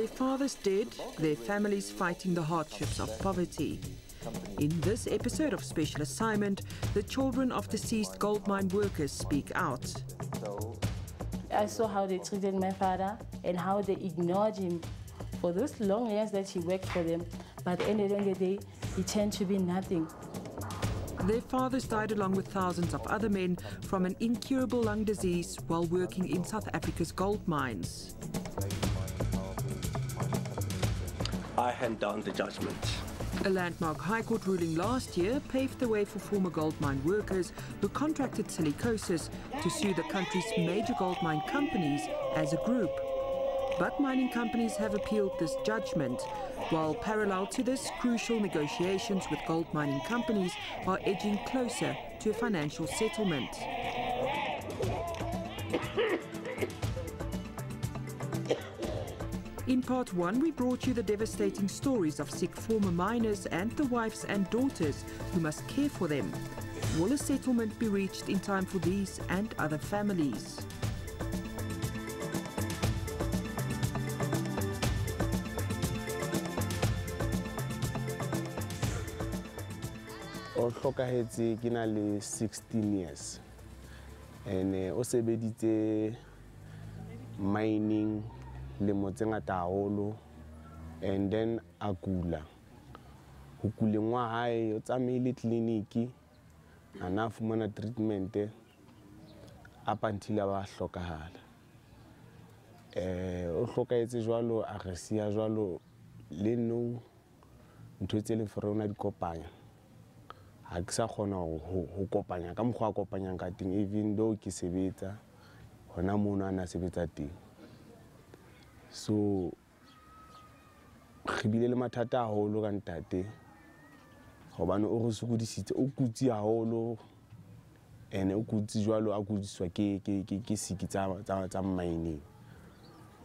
Their fathers dead, their families fighting the hardships of poverty. In this episode of Special Assignment, the children of deceased gold mine workers speak out. I saw how they treated my father and how they ignored him for those long years that he worked for them. But at the end of the day, he turned to be nothing. Their fathers died along with thousands of other men from an incurable lung disease while working in South Africa's gold mines. I hand down the judgment. A landmark High Court ruling last year paved the way for former gold mine workers who contracted silicosis to sue the country's major gold mine companies as a group. But mining companies have appealed this judgment, while parallel to this, crucial negotiations with gold mining companies are edging closer to a financial settlement. In part one, we brought you the devastating stories of sick former miners and the wives and daughters who must care for them. Will a settlement be reached in time for these and other families? O hlokahetse ke na le 16 years and o sebeditse mining le motse ngata haholo and then a kula ho kuleng wa hae o tsamaile clinic ana fumana treatment up until ba hlokahala o hlokahetse jwalo a re sia jwalo le no ntho tse le forona di kopanya ha ke sa khona ho kopanya ka mokgwa kopanyang ka teng even though ke sebetsa hona mona ana sebetsa teng. So khibile le mathata haholo ka ntate hobane o re sokodisitse o kutsi haholo ene o kutsi jwalo a kutswa ke siki tsa mining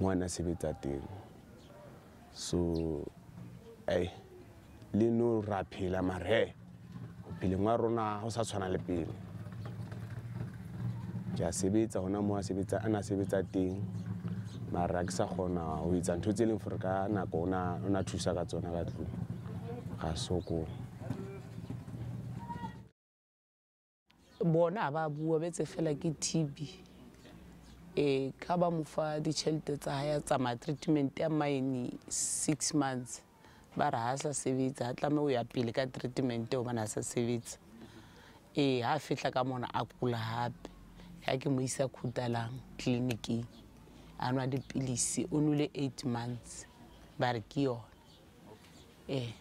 ngwana sebetsa teng. So le no raphela mare pele ngwa rona ho sa tshwana le pele ja sebetsa hona mo a sebetsa ana sebetsa teng mara ke sa khona ho itsa ntho tse leng for ka nako ona thusa ka tsona ka tlung ga soko bona ba bua betse fela ke TB ka ba mo fa di tšhelete tsa haya tsa ma treatment ya mine 6 months ba ra sa sebetsa tlame o ya pele ka treatment o bana sa sebetsa ha fihla ka mona a kula hape ha ke mo isa Khutalang clinic anwa dipilisi o nule 8 months ba re ke yona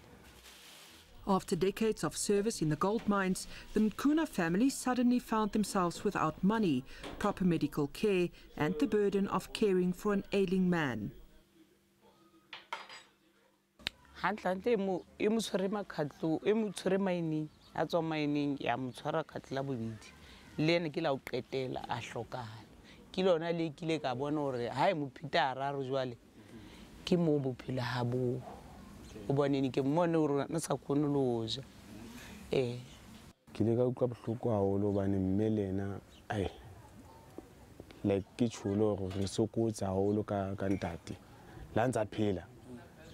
After decades of service in the gold mines, the Mkhuna family suddenly found themselves without money, proper medical care, and the burden of caring for an ailing man. Hantlante e mo tshwere makhatlo e mo tshwere mining a tswa mining ya mo tshwara khatla bobedi le ene ke la o qetela a hlokana ke lona le kile ka bona hore ha e mo phita raro jwale ke mo bophela ha bo o bonene ke mmone hore na sa khone loja ke le ka utlwa bohloko haholo bane mme lena like ke tsholo go re sokotsa haholo ka ntate la ntsa phela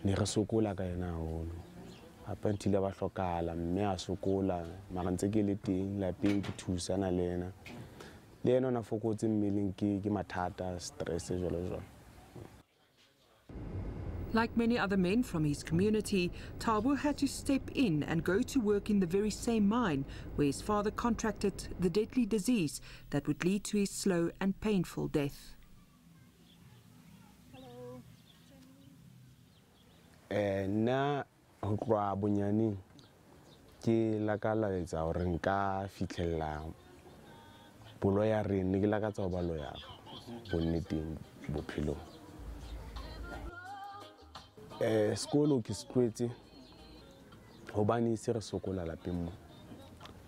ne re sokola ka yena haholo apa ntile ba hlokala mme a sokola mara ntse ke le teng lapeng ke thusana le yena ona fokotse mmeleng ke mathata stress jalo. Like many other men from his community, Thabo had to step in and go to work in the very same mine where his father contracted the deadly disease that would lead to his slow and painful death. Na ho tloa bonyane ke la ka la etsa hore nka fitlhella bolo ya rene ke la ka tsa ba lo ya bonneteng bophelo sekolo ke stlwetse hobane se re sokola lapeng mo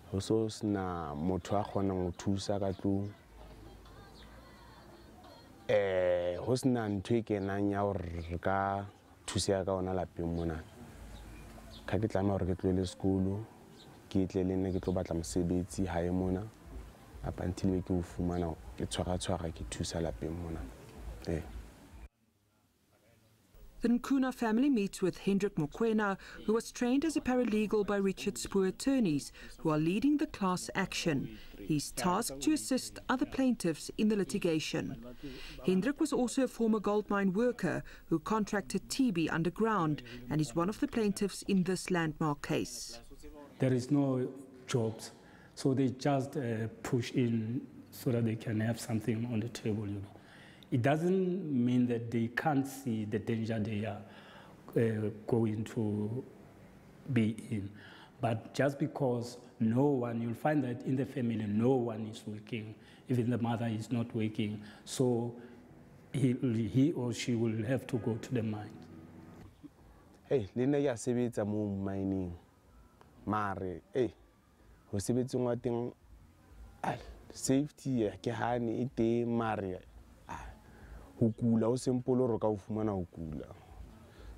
ho so sna motho a khona go thusa ka tlung ho sna ntho e kenang ya hore ka thusa ka ona lapeng mona ka ke tlama hore ke tlwele sekolo ke tle le nne ke tlo batla mosebetsi hae mona apa ntile ke o fumana ke tshwara ke thusa lapeng mona The Nkuna family meets with Hendrik Mokoena, who was trained as a paralegal by Richard Spoor attorneys, who are leading the class action. He's tasked to assist other plaintiffs in the litigation. Hendrik was also a former gold mine worker who contracted TB underground and is one of the plaintiffs in this landmark case. There is no jobs, so they just push in so that they can have something on the table, you know. It doesn't mean that they can't see the danger they are going to be in. But just because no one, you'll find that in the family, no one is working, even the mother is not working, so he or she will have to go to the mine. Hey, Lina ya sebetsa mo mining. Mare, hey, ho sebetsa ngwating safety ke hane ite mare. Hukula o sempolo ro ka o fumana hukula.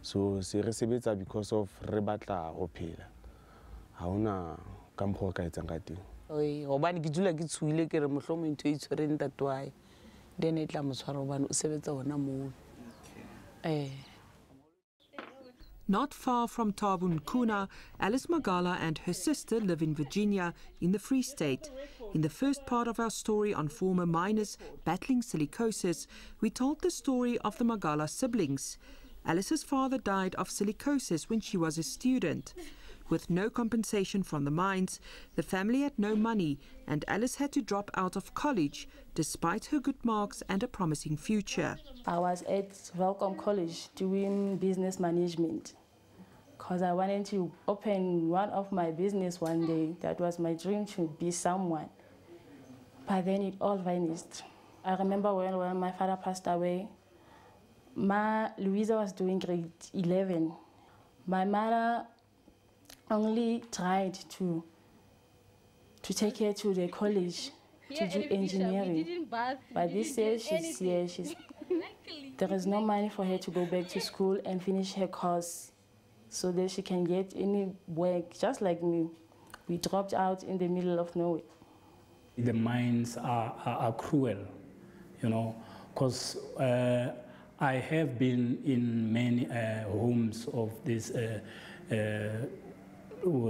So se re sebetsa because of re batla ho phela. Ha ona ka mokgwa ka etsang ka teng. Oi, hobane ke dula ke tshuile ke re mohlomong ntho e tshwereng tatwae. Then e tla mo tshwara hobane o sebetsa hona moo. Not far from Thabo Nkuna, Alice Magala and her sister live in Virginia in the Free State. In the first part of our story on former miners battling silicosis, we told the story of the Magala siblings. Alice's father died of silicosis when she was a student. With no compensation from the mines, the family had no money and Alice had to drop out of college despite her good marks and a promising future. I was at Welcome College doing business management because I wanted to open one of my business one day. That was my dream, to be someone. But then it all vanished. I remember when my father passed away, Louisa was doing grade 11. My mother only tried to take her to the college to do engineering. But this year there is no money for her to go back to school and finish her course so that she can get any work, just like me. We dropped out in the middle of nowhere. The mines are cruel, you know, because I have been in many homes of these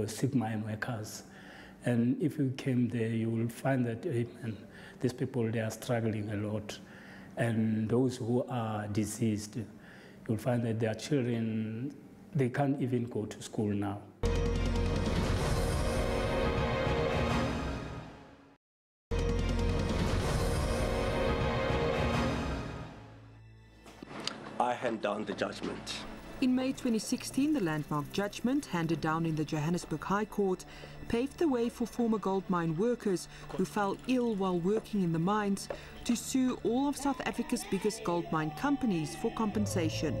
sick mine workers. And if you came there, you will find that these people, they are struggling a lot. And those who are deceased, you'll find that their children, they can't even go to school now. I hand down the judgment. In May 2016, the landmark judgment handed down in the Johannesburg High Court paved the way for former gold mine workers who fell ill while working in the mines to sue all of South Africa's biggest gold mine companies for compensation.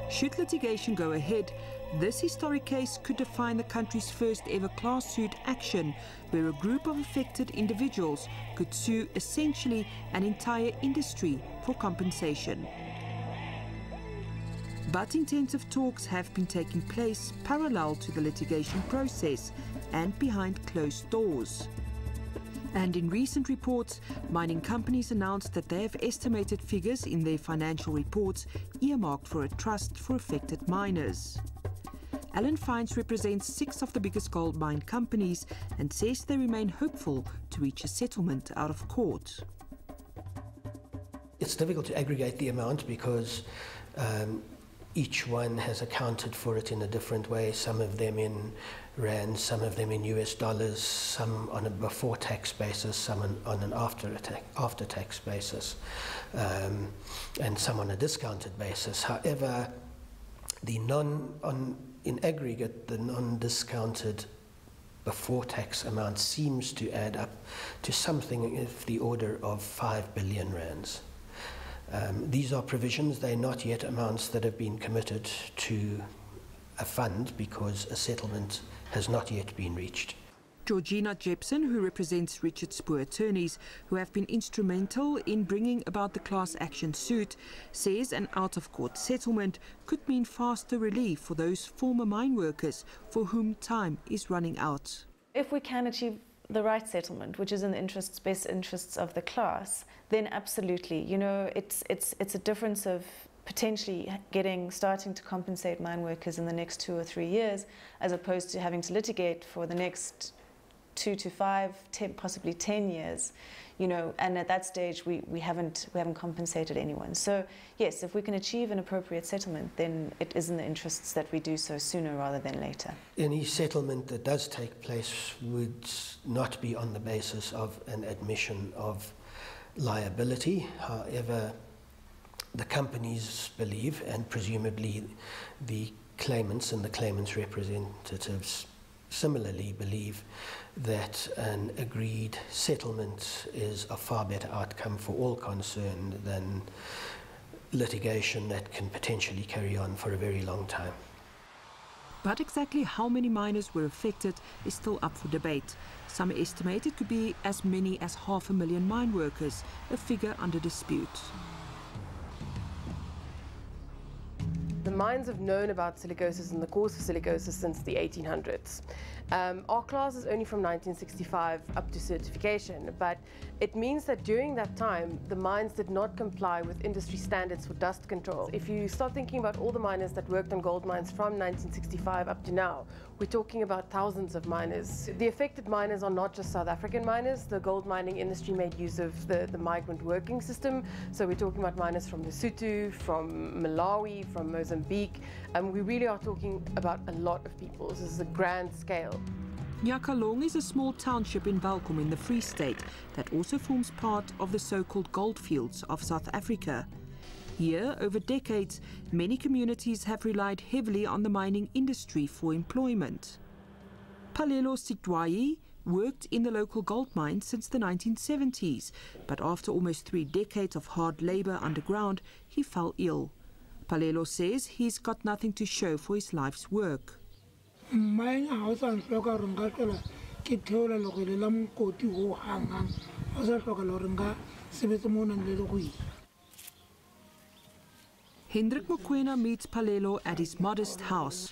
Should litigation go ahead, this historic case could define the country's first ever class suit action, where a group of affected individuals could sue essentially an entire industry for compensation. But intensive talks have been taking place parallel to the litigation process and behind closed doors. And in recent reports, mining companies announced that they have estimated figures in their financial reports earmarked for a trust for affected miners. Alan Fines represents 6 of the biggest gold mine companies and says they remain hopeful to reach a settlement out of court. It's difficult to aggregate the amount because each one has accounted for it in a different way, some of them in rands, some of them in US dollars, some on a before-tax basis, some on an after-tax basis, and some on a discounted basis. However, in aggregate, the non-discounted before-tax amount seems to add up to something of the order of 5 billion rands. These are provisions, they're not yet amounts that have been committed to a fund because a settlement has not yet been reached. Georgina Jepson, who represents Richard Spoor attorneys who have been instrumental in bringing about the class action suit, says an out-of-court settlement could mean faster relief for those former mine workers for whom time is running out. If we can achieve the right settlement, which is in the best interests of the class, then absolutely. You know, it's a difference of potentially starting to compensate mine workers in the next 2 or 3 years, as opposed to having to litigate for the next 2 to 5, 10, possibly 10 years, you know, and at that stage we haven't compensated anyone. So yes, if we can achieve an appropriate settlement, then it is in the interests that we do so sooner rather than later. Any settlement that does take place would not be on the basis of an admission of liability. However, the companies believe, and presumably the claimants and the claimants' representatives similarly believe, that an agreed settlement is a far better outcome for all concerned than litigation that can potentially carry on for a very long time. But exactly how many miners were affected is still up for debate. Some estimate it could be as many as 500,000 mine workers, a figure under dispute. The mines have known about silicosis and the cause of silicosis since the 1800s. Our class is only from 1965 up to certification, but it means that during that time, the mines did not comply with industry standards for dust control. If you start thinking about all the miners that worked on gold mines from 1965 up to now, we're talking about thousands of miners. The affected miners are not just South African miners. The gold mining industry made use of the migrant working system. So we're talking about miners from Lesotho, from Malawi, from Mozambique. We really are talking about a lot of people. This is a grand scale. Nyakalong is a small township in Welkom in the Free State that also forms part of the so-called goldfields of South Africa. Here, over decades, many communities have relied heavily on the mining industry for employment. Palelo Sitwayi worked in the local gold mine since the 1970s, but after almost 3 decades of hard labor underground, he fell ill. Palelo says he's got nothing to show for his life's work. Hendrik Mokoena meets Palelo at his modest house.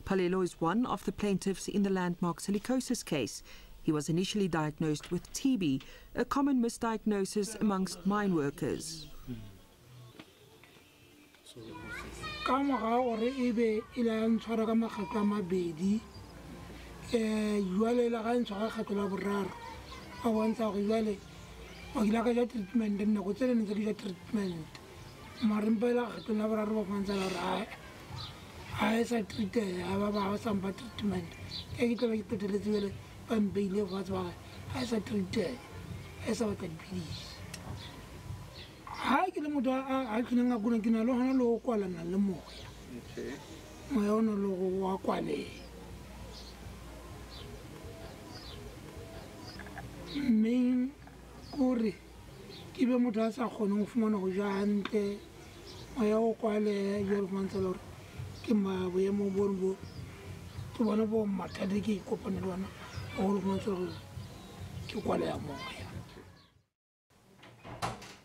Palelo is one of the plaintiffs in the landmark silicosis case. He was initially diagnosed with TB, a common misdiagnosis amongst mine workers.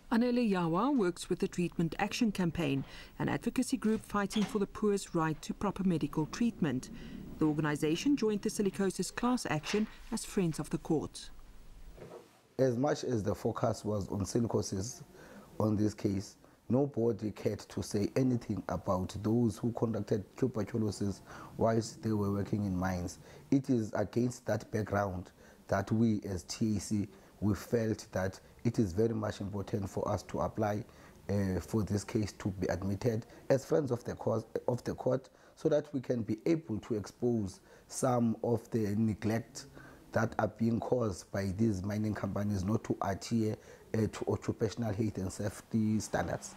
Anele Yawa works with the Treatment Action Campaign, an advocacy group fighting for the poor's right to proper medical treatment. The organization joined the silicosis class action as Friends of the Court. As much as the focus was on silicosis on this case, nobody cared to say anything about those who conducted tuberculosis whilst they were working in mines. It is against that background that we as TAC, we felt that it is very much important for us to apply for this case to be admitted as friends of the court, so that we can be able to expose some of the neglect that are being caused by these mining companies not to adhere to occupational health and safety standards.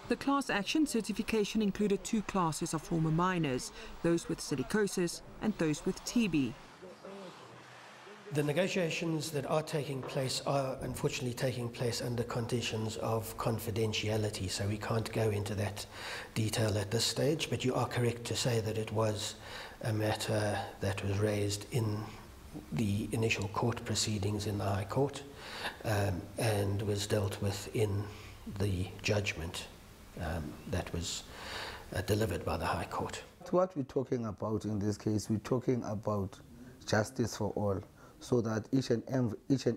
The class action certification included 2 classes of former miners, those with silicosis and those with TB. The negotiations that are taking place are unfortunately taking place under conditions of confidentiality, so we can't go into that detail at this stage, but you are correct to say that it was a matter that was raised in the initial court proceedings in the High Court and was dealt with in the judgment that was delivered by the High Court. What we're talking about in this case, we're talking about justice for all, so that each and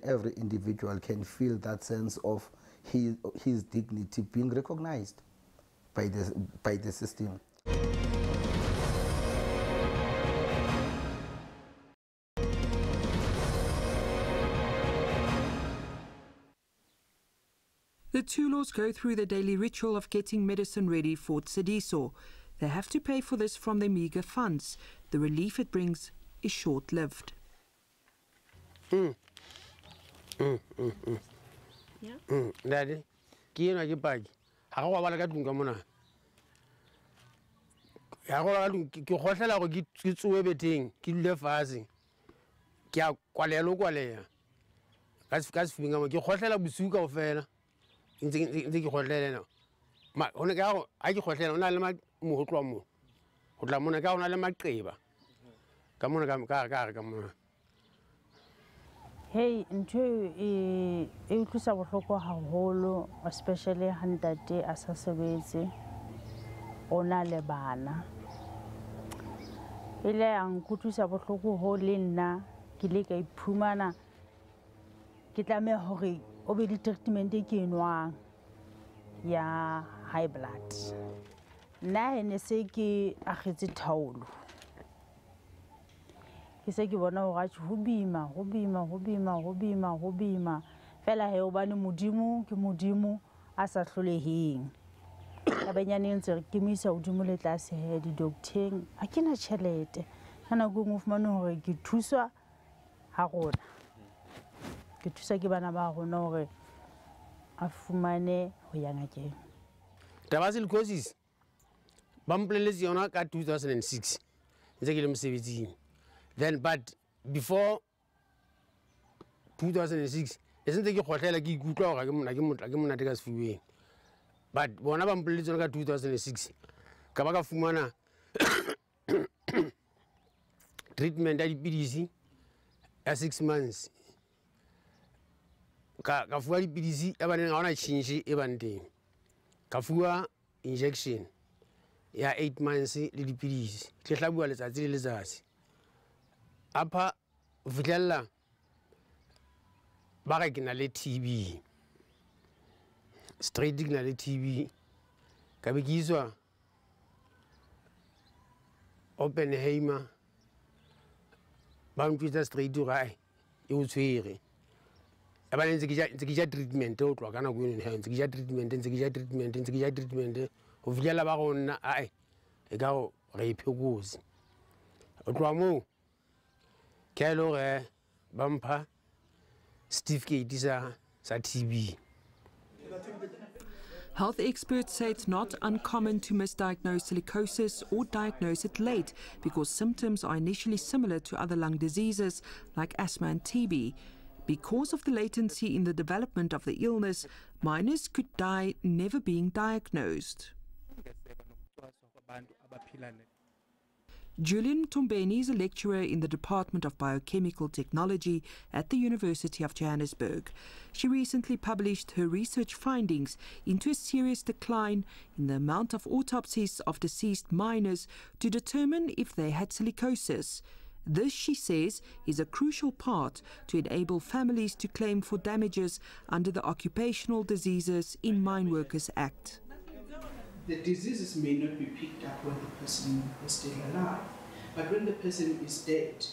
every individual can feel that sense of his dignity being recognized by the system. The Tulos go through the daily ritual of getting medicine ready for Tsidiso. They have to pay for this from their meagre funds. The relief it brings is short-lived. Daddy, kina ke paki. Ha go ba la ka tunga mona. Ya go la ke khotlela go ke tsuwe beteng, ke dule fase. Ke a kwalela kwaleya. Ka finga mo ke khotlela busuka o fela. Ntse ke khotlela na. Ma hone ka go a ke khotlela ona le mo ho tloa mo. Go tla mona ka ona le maqeba. Ka mona ka mona. Hey, ntho e utlwisa bohloko haholo, especially ha ntate a sa sebetse, o na le bana. Ile a nkutlwisa bohloko ho le nna ke le ka iphumana ke tlameha hore o be le treatment e ke enwang ya high blood. Nna he ne se ke akgetse thaolo. Ke se ke bona hore ho bima fela he o bane modimo ke modimo a sa hloleheng. Ka benyane ntse ke misa udimo le tlase he di docteng a kena tšhelete kana go mo fumana hore ke thuswa ha rona ke thusa ke bana ba rona hore a fumane ho ya ngakeng. Taba silicosis ba mpoleletse yona ka 2006 ntse ke le mosebetsing. Then, but before 2006, isn't the hotel ke ikutlwa gore ke monate ka sefuweng. But bona ba mpoleletse ka 2006 ka ba ka fumana treatment ya dipidisi ya 6 months. Ka fuwa dipidisi e baneng ga ona change e bang teng. Ka fuwa injection ya 8 months le dipidisi. Ke hlabuwa letsatsi le letsatsi. Apa fitlhella ba re ke na le TB, straight ke na le TB, ka be ke iswa Oppenheimer ba ntwetsa straight gore ai e o tshwere. E ba ntse ke ja treatment o tloa ka nako eno ntse ke ja treatment go fitlhella ba go nna ai e ka go re iphekose o tloa moo bumper certificate sa TB. Health experts say it's not uncommon to misdiagnose silicosis or diagnose it late because symptoms are initially similar to other lung diseases like asthma and TB. Because of the latency in the development of the illness, minors could die never being diagnosed. Julian Tombeni is a lecturer in the Department of Biochemical Technology at the University of Johannesburg. She recently published her research findings into a serious decline in the amount of autopsies of deceased miners to determine if they had silicosis. This, she says, is a crucial part to enable families to claim for damages under the Occupational Diseases in Mine Workers Act. The diseases may not be picked up when the person is still alive, but when the person is dead,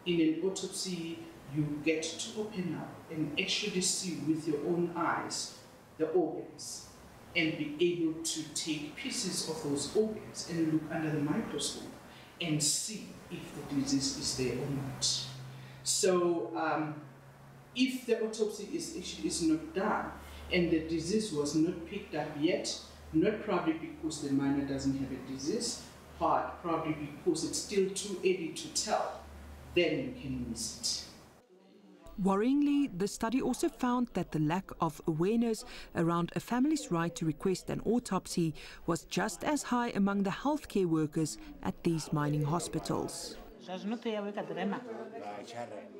in an autopsy, you get to open up and actually see with your own eyes the organs and be able to take pieces of those organs and look under the microscope and see if the disease is there or not. So if the autopsy is not done and the disease was not picked up yet, not probably because the miner doesn't have a disease, but probably because it's still too early to tell, then you can miss it. Worryingly, the study also found that the lack of awareness around a family's right to request an autopsy was just as high among the healthcare workers at these mining hospitals.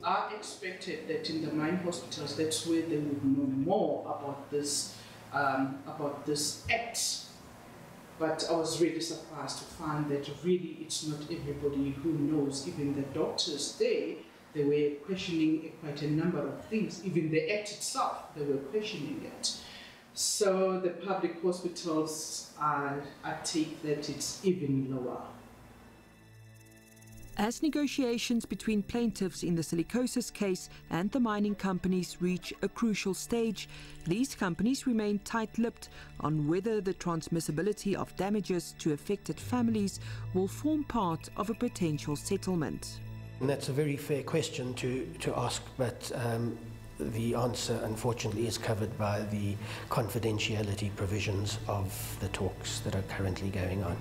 I expected that in the mine hospitals, that's where they would know more about this act. But I was really surprised to find that really it's not everybody who knows. Even the doctors they were questioning quite a number of things. Even the act itself, they were questioning it. So the public hospitals, I take that it's even lower. As negotiations between plaintiffs in the silicosis case and the mining companies reach a crucial stage, these companies remain tight-lipped on whether the transmissibility of damages to affected families will form part of a potential settlement. And that's a very fair question to ask, but the answer, unfortunately, is covered by the confidentiality provisions of the talks that are currently going on.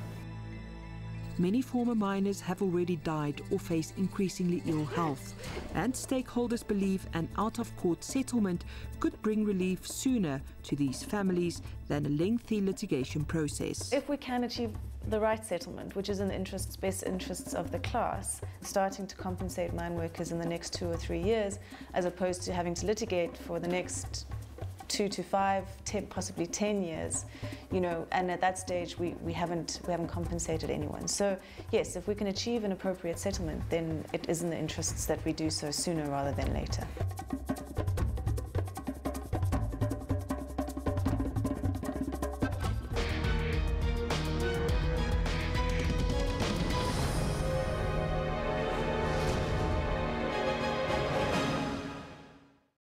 Many former miners have already died or face increasingly ill health, and stakeholders believe an out-of-court settlement could bring relief sooner to these families than a lengthy litigation process. If we can achieve the right settlement, which is in the best interests of the class, starting to compensate mine workers in the next 2 or 3 years, as opposed to having to litigate for the next 2 to 5, 10, possibly 10 years, you know, and at that stage we haven't compensated anyone. So yes, if we can achieve an appropriate settlement, then it is in the interests that we do so sooner rather than later.